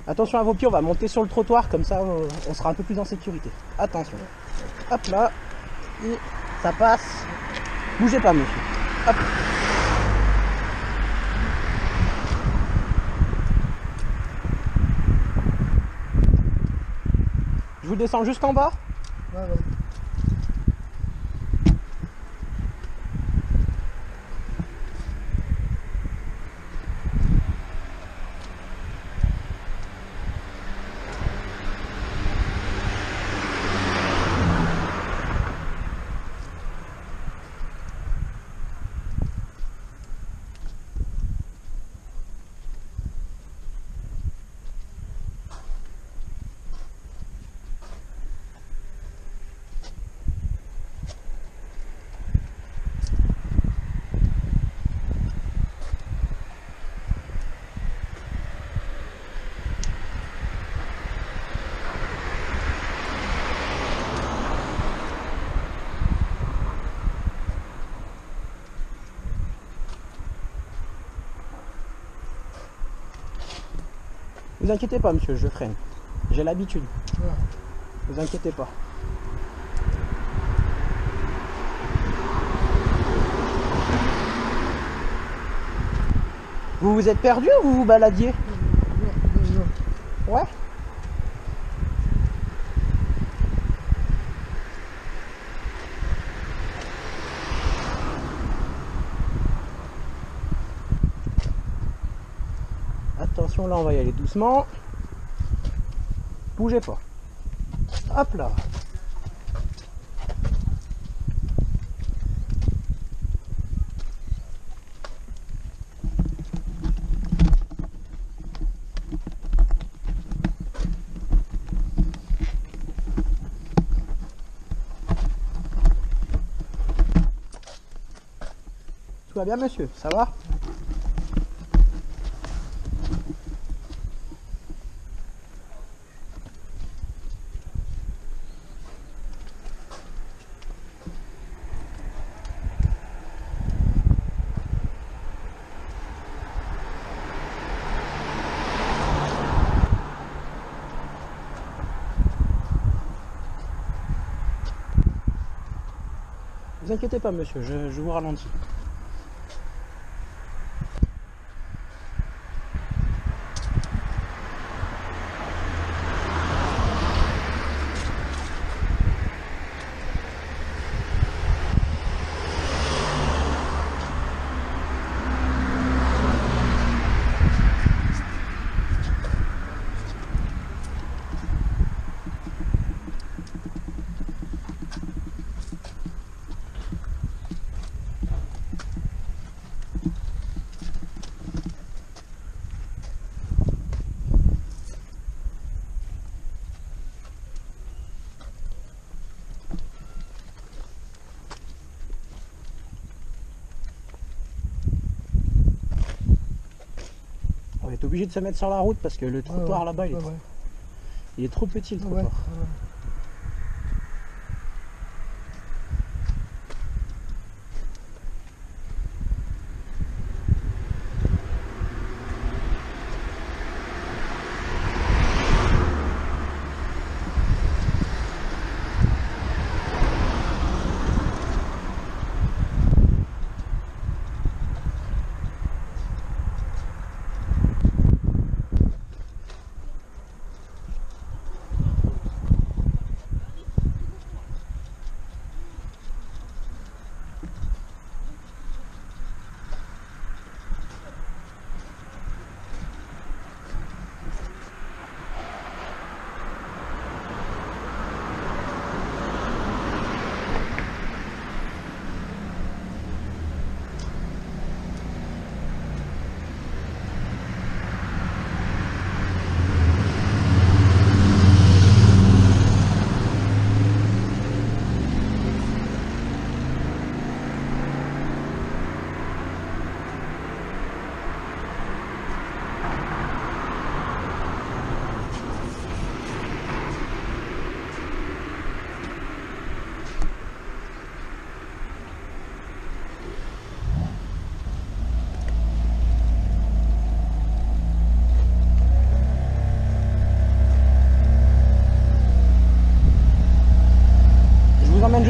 Attention à vos pieds, on va monter sur le trottoir, comme ça on sera un peu plus en sécurité. Attention. Hop là. Et ça passe. Bougez pas, monsieur. Hop. Je vous descends jusqu'en bas. Ouais, ouais. Vous inquiétez pas, monsieur, je freine. J'ai l'habitude. Ouais. Vous inquiétez pas. Vous vous êtes perdu ou vous vous baladiez? Ouais. Attention, là on va y aller doucement. Bougez pas. Hop là. Tout va bien, monsieur? Ça va? Vous inquiétez pas, monsieur, je vous ralentis. On est obligé de se mettre sur la route parce que le trottoir là-bas il est trop petit, le trottoir. Ouais.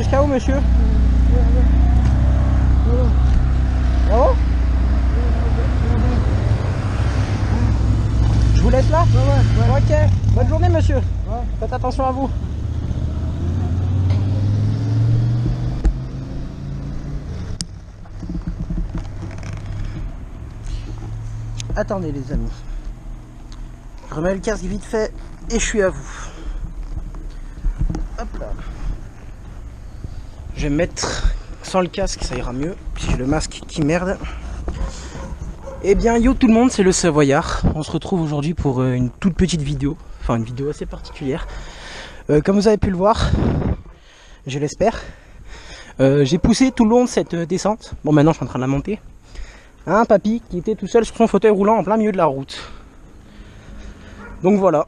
jusqu'à où, monsieur? Oh, je vous laisse là? Ok, bonne journée, monsieur. Faites attention à vous. Attendez les amis, je remets le casque vite fait et je suis à vous. Hop là. Je vais me mettre sans le casque, ça ira mieux, puis j'ai le masque qui merde. Eh bien yo tout le monde, c'est le Savoyard. On se retrouve aujourd'hui pour une toute petite vidéo, enfin une vidéo assez particulière. Comme vous avez pu le voir, je l'espère, j'ai poussé tout le long de cette descente. Bon, maintenant je suis en train de la monter. Un papy qui était tout seul sur son fauteuil roulant en plein milieu de la route. Donc voilà.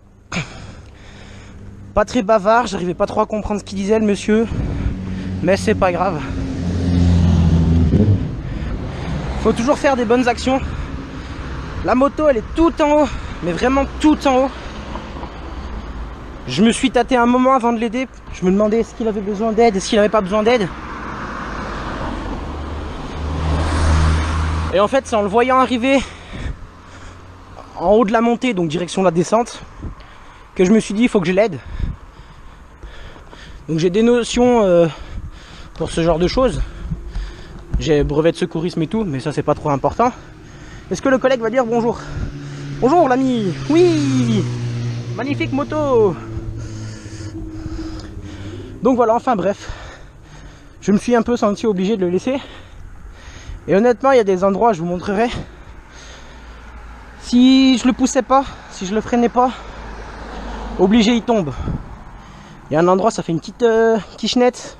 Pas très bavard, j'arrivais pas trop à comprendre ce qu'il disait le monsieur. Mais c'est pas grave. Faut toujours faire des bonnes actions. La moto elle est tout en haut, mais vraiment tout en haut. Je me suis tâté un moment avant de l'aider. Je me demandais est-ce qu'il avait besoin d'aide, est-ce qu'il n'avait pas besoin d'aide. Et en fait c'est en le voyant arriver en haut de la montée, donc direction la descente, que je me suis dit il faut que je l'aide. Donc j'ai des notions pour ce genre de choses. J'ai brevet de secourisme et tout, mais ça c'est pas trop important. Est-ce que le collègue va dire bonjour? Bonjour l'ami. Oui, magnifique moto. Donc voilà, enfin bref, je me suis un peu senti obligé de le laisser. Et honnêtement, il y a des endroits, je vous montrerai. Si je le poussais pas, si je le freinais pas, obligé il tombe. Il y a un endroit, ça fait une petite quichennette.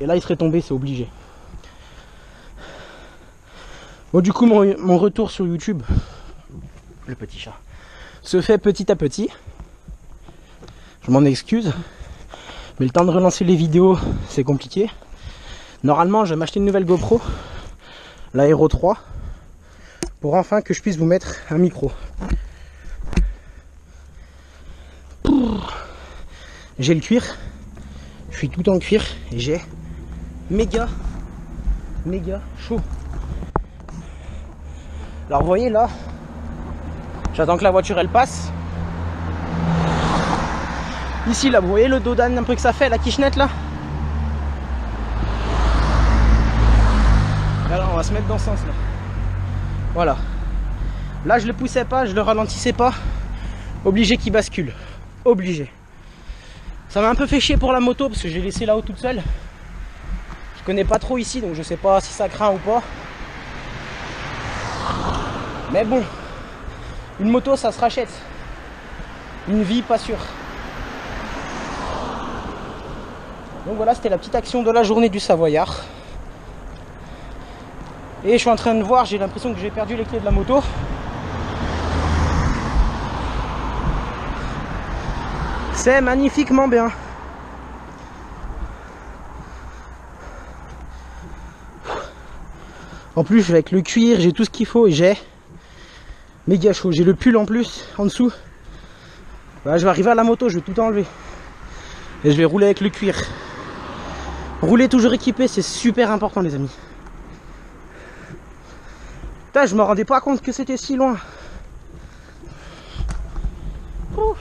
Et là, il serait tombé, c'est obligé. Bon, du coup, mon retour sur YouTube, le petit chat, se fait petit à petit. Je m'en excuse. Mais le temps de relancer les vidéos, c'est compliqué. Normalement, je vais m'acheter une nouvelle GoPro, la Hero 3, pour enfin que je puisse vous mettre un micro. J'ai le cuir, je suis tout en cuir et j'ai méga chaud. Alors vous voyez là, j'attends que la voiture elle passe. Ici là, vous voyez le dos d'âne un peu que ça fait, la quichennette là. Alors on va se mettre dans ce sens là. Voilà. Là je le poussais pas, je le ralentissais pas. Obligé qu'il bascule. Obligé. Ça m'a un peu fait chier pour la moto parce que je l'ai laissé là-haut toute seule. Je connais pas trop ici donc je sais pas si ça craint ou pas. Mais bon, une moto ça se rachète. Une vie pas sûre. Donc voilà, c'était la petite action de la journée du Savoyard. Et je suis en train de voir, j'ai l'impression que j'ai perdu les clés de la moto. C'est magnifiquement bien. En plus, avec le cuir, j'ai tout ce qu'il faut et j'ai méga chaud. J'ai le pull en plus, en dessous. Voilà, je vais arriver à la moto, je vais tout enlever. Et je vais rouler avec le cuir. Rouler toujours équipé, c'est super important les amis. Putain, je me rendais pas compte que c'était si loin. Ouh.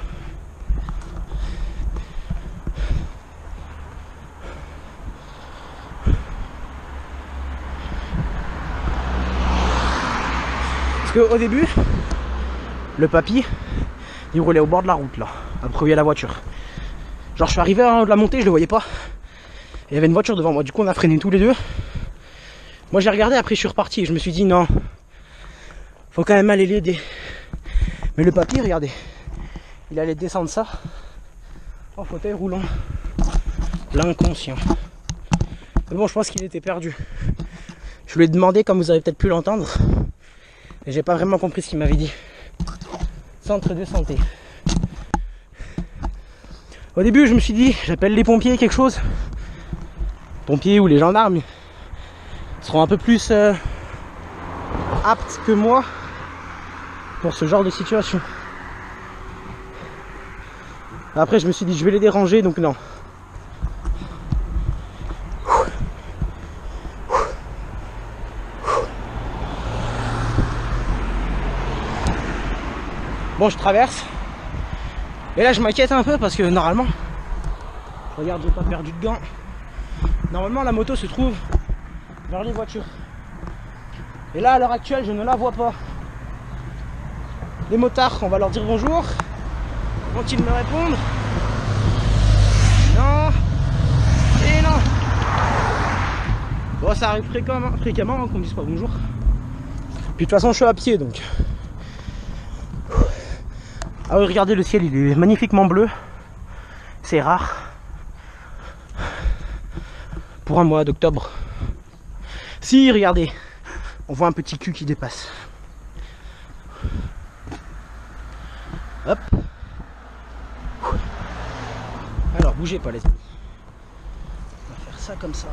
Parce qu'au début, le papy, il roulait au bord de la route là, après où il y a la voiture. Genre je suis arrivé à la montée, je le voyais pas. Il y avait une voiture devant moi, du coup on a freiné tous les deux. Moi j'ai regardé, après je suis reparti et je me suis dit non, faut quand même aller l'aider. Mais le papy, regardez, il allait descendre ça en fauteuil roulant. L'inconscient. Mais bon, je pense qu'il était perdu. Je lui ai demandé, comme vous avez peut-être pu l'entendre, et j'ai pas vraiment compris ce qu'il m'avait dit. Centre de santé. Au début, je me suis dit, j'appelle les pompiers, quelque chose. Pompiers ou les gendarmes seront un peu plus aptes que moi pour ce genre de situation. Après je me suis dit je vais les déranger, donc non. Bon, je traverse. Et là, je m'inquiète un peu parce que normalement, regarde, j'ai pas perdu de gants. Normalement, la moto se trouve vers les voitures. Et là, à l'heure actuelle, je ne la vois pas. Les motards, on va leur dire bonjour. Vont-ils me répondre? Non. Et non. Bon, ça arrive fréquemment qu'on me dise pas bonjour. Puis de toute façon, je suis à pied, donc. Ah oui, regardez le ciel, il est magnifiquement bleu. C'est rare. Pour un mois d'octobre. Si, regardez. On voit un petit cul qui dépasse. Hop. Alors, bougez pas les amis. On va faire ça comme ça.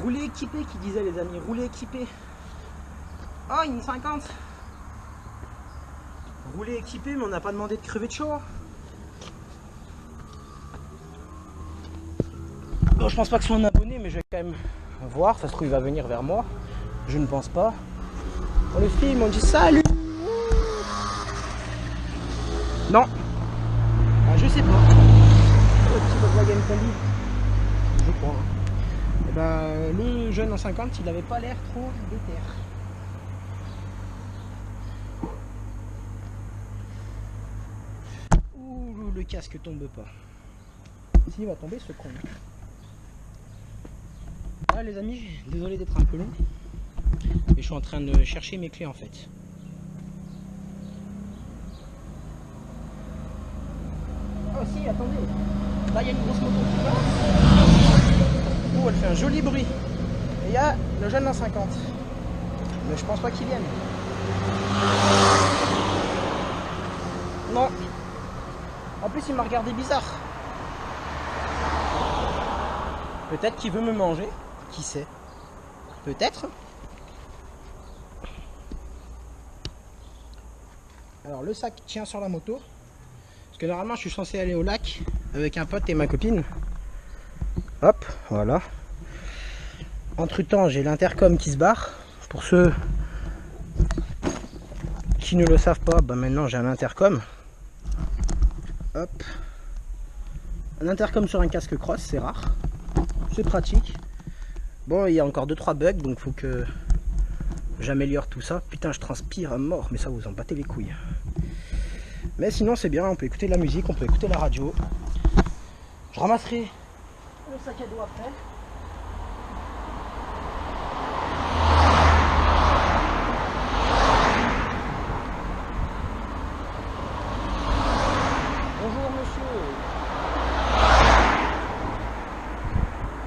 Rouler équipé qui disait les amis, rouler équipé. Oh, une 50. Rouler équipé, mais on n'a pas demandé de crever de chaud. Bon, je pense pas que ce soit un abonné, mais je vais quand même voir. Ça se trouve, il va venir vers moi. Je ne pense pas. Dans le film, on dit salut. Non. Ah, je sais pas. Le petit Volkswagen Combi. Je crois. Et ben, le jeune en 50, il avait pas l'air trop déter. Ouh, le casque tombe pas. Si, il va tomber ce con. Ah les amis, désolé d'être un peu long. Mais je suis en train de chercher mes clés en fait. Oh si, attendez. Là il y a une grosse moto qui passe. Oh, elle fait un joli bruit. Et il y a le jeune en 50. Mais je pense pas qu'il vienne. Non. En plus il m'a regardé bizarre. Peut-être qu'il veut me manger. Qui sait? Peut-être. Alors le sac tient sur la moto. Parce que normalement je suis censé aller au lac avec un pote et ma copine. Hop, voilà. Entre temps j'ai l'intercom qui se barre. Pour ceux qui ne le savent pas, bah maintenant j'ai un intercom. Hop. Un intercom sur un casque cross, c'est rare. C'est pratique. Bon, il y a encore 2-3 bugs, donc faut que j'améliore tout ça. Putain, je transpire à mort, mais ça vous en battez les couilles. Mais sinon, c'est bien, on peut écouter de la musique, on peut écouter la radio. Je ramasserai le sac à dos après. Bonjour monsieur.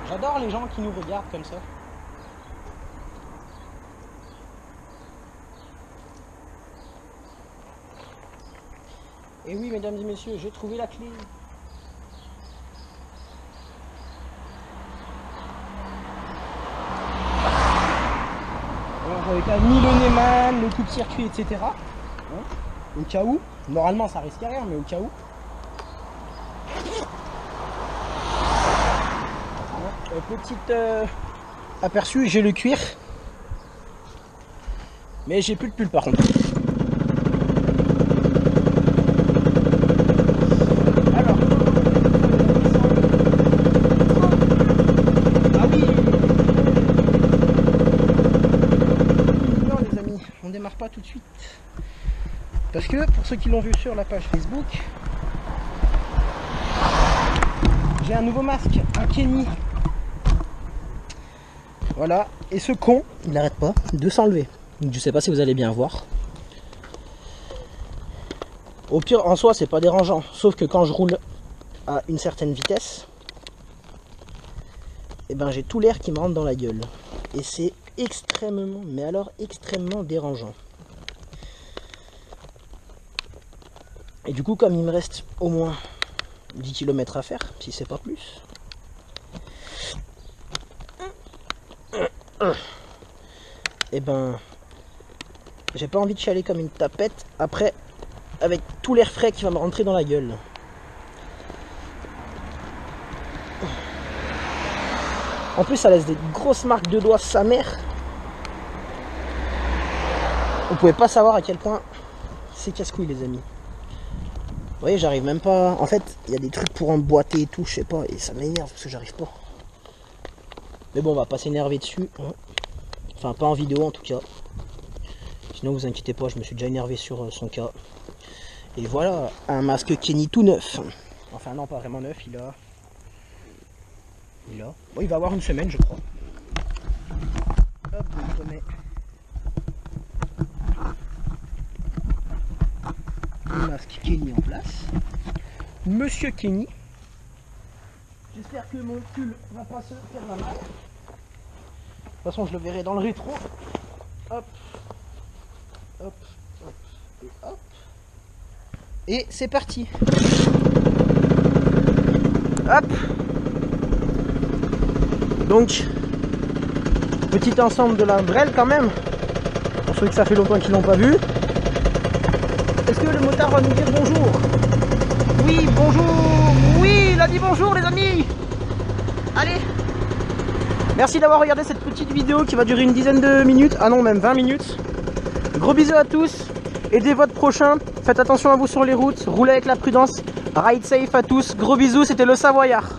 J'adore les gens qui nous regardent comme ça. Et oui, mesdames et messieurs, j'ai trouvé la clé. Alors j'avais quand même mis le Neyman, le coupe-circuit, etc. Hein, au cas où. Normalement ça risque rien, mais au cas où. Petite aperçu, j'ai le cuir. Mais j'ai plus de pull par contre. Alors. Ah oui. Non les amis, on démarre pas tout de suite. Parce que pour ceux qui l'ont vu sur la page Facebook, j'ai un nouveau masque, un Kenny. Voilà, et ce con, il n'arrête pas de s'enlever. Donc je sais pas si vous allez bien voir. Au pire, en soi, c'est pas dérangeant. Sauf que quand je roule à une certaine vitesse, et ben j'ai tout l'air qui me rentre dans la gueule. Et c'est extrêmement, mais alors extrêmement dérangeant. Et du coup, comme il me reste au moins 10 km à faire, si c'est pas plus, et ben j'ai pas envie de chialer comme une tapette après avec tout l'air frais qui va me rentrer dans la gueule. En plus ça laisse des grosses marques de doigts sa mère. Vous pouvez pas savoir à quel point c'est casse-couille les amis. Vous voyez, j'arrive même pas. En fait, il y a des trucs pour emboîter et tout, je sais pas, et ça m'énerve parce que j'arrive pas. Mais bon, on va pas s'énerver dessus. Hein. Enfin, pas en vidéo en tout cas. Sinon, vous inquiétez pas, je me suis déjà énervé sur son cas. Et voilà, un masque Kenny tout neuf. Enfin, non, pas vraiment neuf, il a. Bon, il va avoir une semaine, je crois. Hop, on remet. Le masque Kenny en place. Monsieur Kenny. J'espère que mon pull va pas se faire la malle. De toute façon, je le verrai dans le rétro. Hop, hop, hop, et hop. Et c'est parti. Hop. Donc, petit ensemble de la brelle quand même. Pour ceux que ça fait longtemps qu'ils l'ont pas vu. Est-ce que le motard va nous dire bonjour? Oui, bonjour. Oui, il a dit bonjour les amis. Allez. Merci d'avoir regardé cette petite vidéo qui va durer une dizaine de minutes. Ah non, même 20 minutes. Gros bisous à tous. Aidez votre prochain. Faites attention à vous sur les routes. Roulez avec la prudence. Ride safe à tous. Gros bisous, c'était le Savoyard.